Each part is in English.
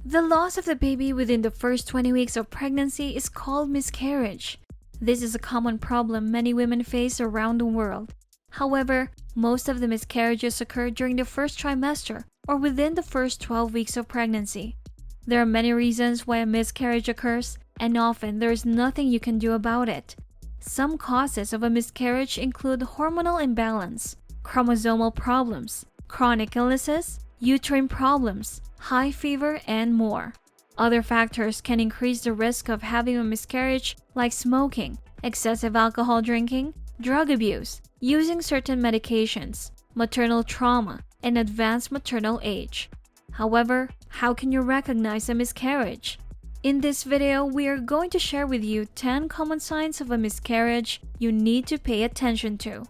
The loss of the baby within the first 20 weeks of pregnancy is called miscarriage. This is a common problem many women face around the world. However, most of the miscarriages occur during the first trimester or within the first 12 weeks of pregnancy. There are many reasons why a miscarriage occurs, and often there is nothing you can do about it. Some causes of a miscarriage include hormonal imbalance, chromosomal problems, chronic illnesses, uterine problems, high fever, and more. Other factors can increase the risk of having a miscarriage, like smoking, excessive alcohol drinking, drug abuse, using certain medications, maternal trauma, and advanced maternal age. However, how can you recognize a miscarriage? In this video, we are going to share with you 10 common signs of a miscarriage you need to pay attention to.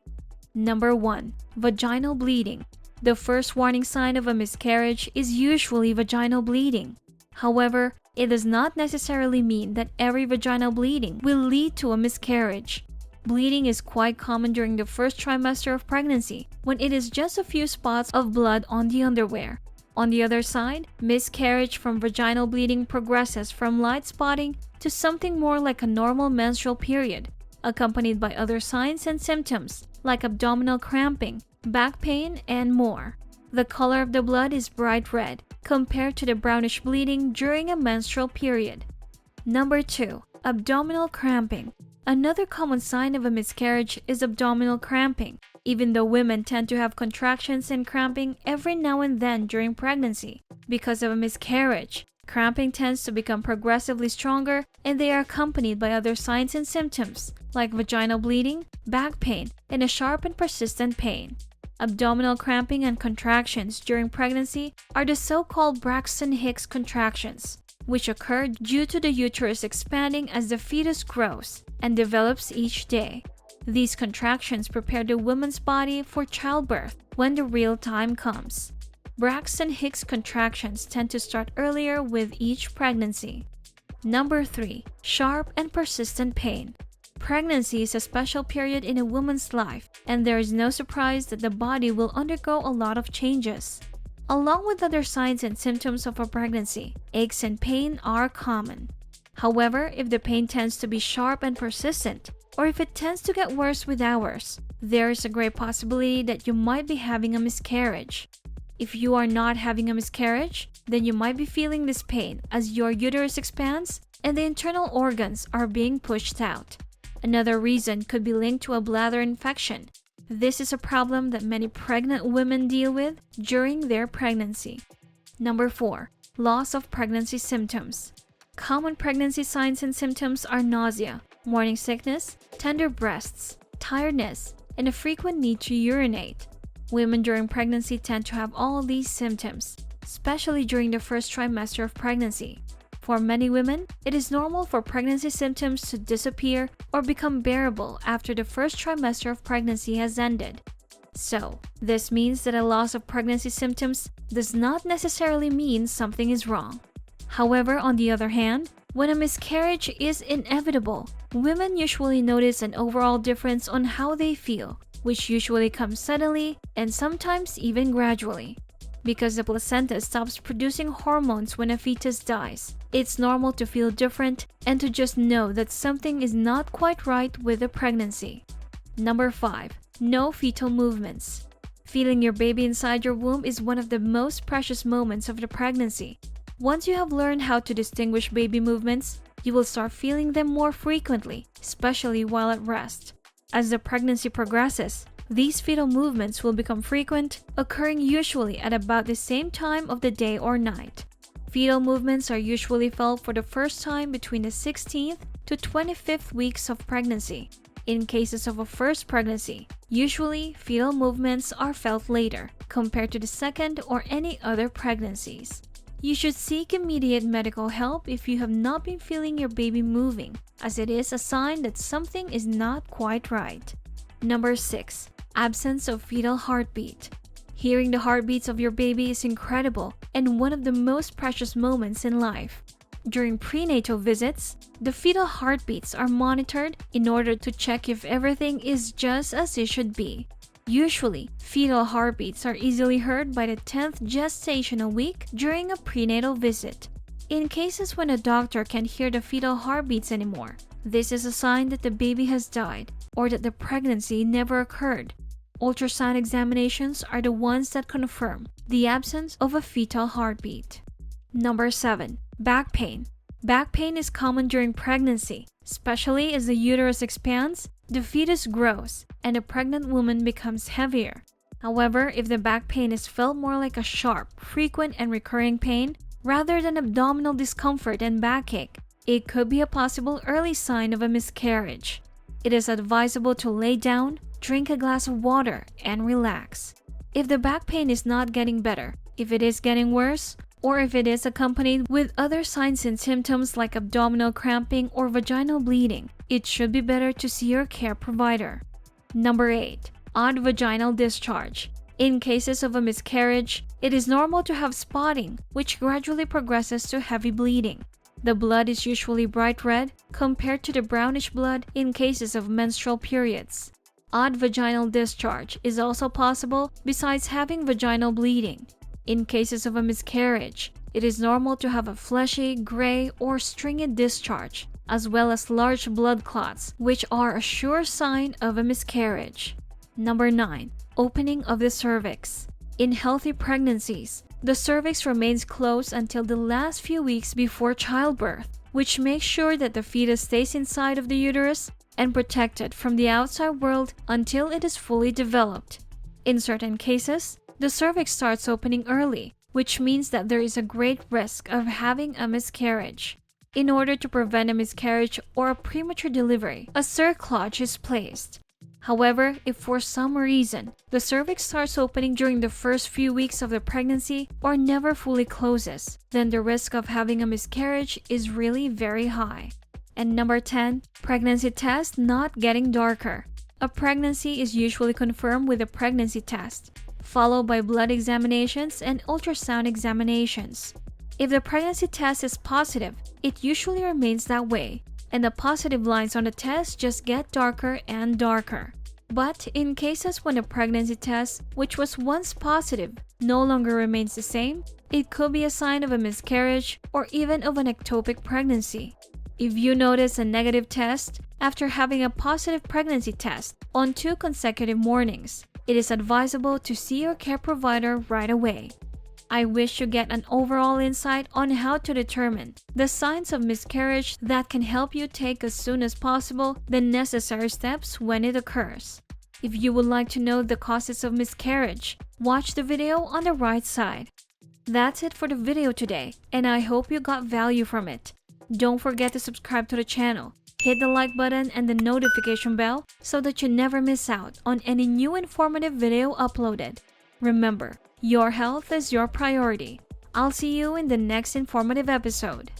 Number 1. Vaginal bleeding. The first warning sign of a miscarriage is usually vaginal bleeding. However, it does not necessarily mean that every vaginal bleeding will lead to a miscarriage. Bleeding is quite common during the first trimester of pregnancy, when it is just a few spots of blood on the underwear. On the other side, miscarriage from vaginal bleeding progresses from light spotting to something more like a normal menstrual period, accompanied by other signs and symptoms like abdominal cramping, back pain, and more. The color of the blood is bright red, compared to the brownish bleeding during a menstrual period. Number 2. Abdominal cramping. Another common sign of a miscarriage is abdominal cramping. Even though women tend to have contractions and cramping every now and then during pregnancy, because of a miscarriage, cramping tends to become progressively stronger, and they are accompanied by other signs and symptoms like vaginal bleeding, back pain, and a sharp and persistent pain. Abdominal cramping and contractions during pregnancy are the so-called Braxton Hicks contractions, which occur due to the uterus expanding as the fetus grows and develops each day. These contractions prepare the woman's body for childbirth when the real time comes. Braxton Hicks contractions tend to start earlier with each pregnancy. Number 3. Sharp and persistent pain. Pregnancy is a special period in a woman's life, and there is no surprise that the body will undergo a lot of changes. Along with other signs and symptoms of a pregnancy, aches and pain are common. However, if the pain tends to be sharp and persistent, or if it tends to get worse with hours, there is a great possibility that you might be having a miscarriage. If you are not having a miscarriage, then you might be feeling this pain as your uterus expands and the internal organs are being pushed out. Another reason could be linked to a bladder infection. This is a problem that many pregnant women deal with during their pregnancy. Number 4. Loss of pregnancy symptoms. Common pregnancy signs and symptoms are nausea, morning sickness, tender breasts, tiredness, and a frequent need to urinate. Women during pregnancy tend to have all these symptoms, especially during the first trimester of pregnancy. For many women, it is normal for pregnancy symptoms to disappear or become bearable after the first trimester of pregnancy has ended. So, this means that a loss of pregnancy symptoms does not necessarily mean something is wrong. However, on the other hand, when a miscarriage is inevitable, women usually notice an overall difference on how they feel, which usually comes suddenly and sometimes even gradually. Because the placenta stops producing hormones when a fetus dies, it's normal to feel different and to just know that something is not quite right with the pregnancy. Number 5. No fetal movements. Feeling your baby inside your womb is one of the most precious moments of the pregnancy. Once you have learned how to distinguish baby movements, you will start feeling them more frequently, especially while at rest. As the pregnancy progresses, these fetal movements will become frequent, occurring usually at about the same time of the day or night. Fetal movements are usually felt for the first time between the 16th to 25th weeks of pregnancy. In cases of a first pregnancy, usually fetal movements are felt later, compared to the second or any other pregnancies. You should seek immediate medical help if you have not been feeling your baby moving, as it is a sign that something is not quite right. Number 6. Absence of fetal heartbeat. Hearing the heartbeats of your baby is incredible and one of the most precious moments in life. During prenatal visits, the fetal heartbeats are monitored in order to check if everything is just as it should be. Usually, fetal heartbeats are easily heard by the 10th gestational week during a prenatal visit. In cases when a doctor can't hear the fetal heartbeats anymore, this is a sign that the baby has died or that the pregnancy never occurred. Ultrasound examinations are the ones that confirm the absence of a fetal heartbeat. Number 7. Back pain. Back pain is common during pregnancy, especially as the uterus expands, the fetus grows, and the pregnant woman becomes heavier. However, if the back pain is felt more like a sharp, frequent, and recurring pain, rather than abdominal discomfort and backache, it could be a possible early sign of a miscarriage. It is advisable to lay down, drink a glass of water, and relax. If the back pain is not getting better, if it is getting worse, or if it is accompanied with other signs and symptoms like abdominal cramping or vaginal bleeding, it should be better to see your care provider. Number 8. Odd vaginal discharge. In cases of a miscarriage, it is normal to have spotting, which gradually progresses to heavy bleeding. The blood is usually bright red compared to the brownish blood in cases of menstrual periods. Odd vaginal discharge is also possible besides having vaginal bleeding. In cases of a miscarriage, it is normal to have a fleshy, gray, or stringy discharge, as well as large blood clots, which are a sure sign of a miscarriage. Number 9. Opening of the cervix. In healthy pregnancies, the cervix remains closed until the last few weeks before childbirth, which makes sure that the fetus stays inside of the uterus and protected from the outside world until it is fully developed. In certain cases, the cervix starts opening early, which means that there is a great risk of having a miscarriage. In order to prevent a miscarriage or a premature delivery, a cerclage is placed. However, if for some reason the cervix starts opening during the first few weeks of the pregnancy or never fully closes, then the risk of having a miscarriage is really very high. And number 10, pregnancy test not getting darker. A pregnancy is usually confirmed with a pregnancy test, followed by blood examinations and ultrasound examinations. If the pregnancy test is positive, it usually remains that way, and the positive lines on the test just get darker and darker. But in cases when the pregnancy test, which was once positive, no longer remains the same, it could be a sign of a miscarriage or even of an ectopic pregnancy. If you notice a negative test after having a positive pregnancy test on 2 consecutive mornings, it is advisable to see your care provider right away. I wish you get an overall insight on how to determine the signs of miscarriage that can help you take as soon as possible the necessary steps when it occurs. If you would like to know the causes of miscarriage, watch the video on the right side. That's it for the video today, and I hope you got value from it. Don't forget to subscribe to the channel, hit the like button and the notification bell so that you never miss out on any new informative video uploaded. Remember, your health is your priority. I'll see you in the next informative episode.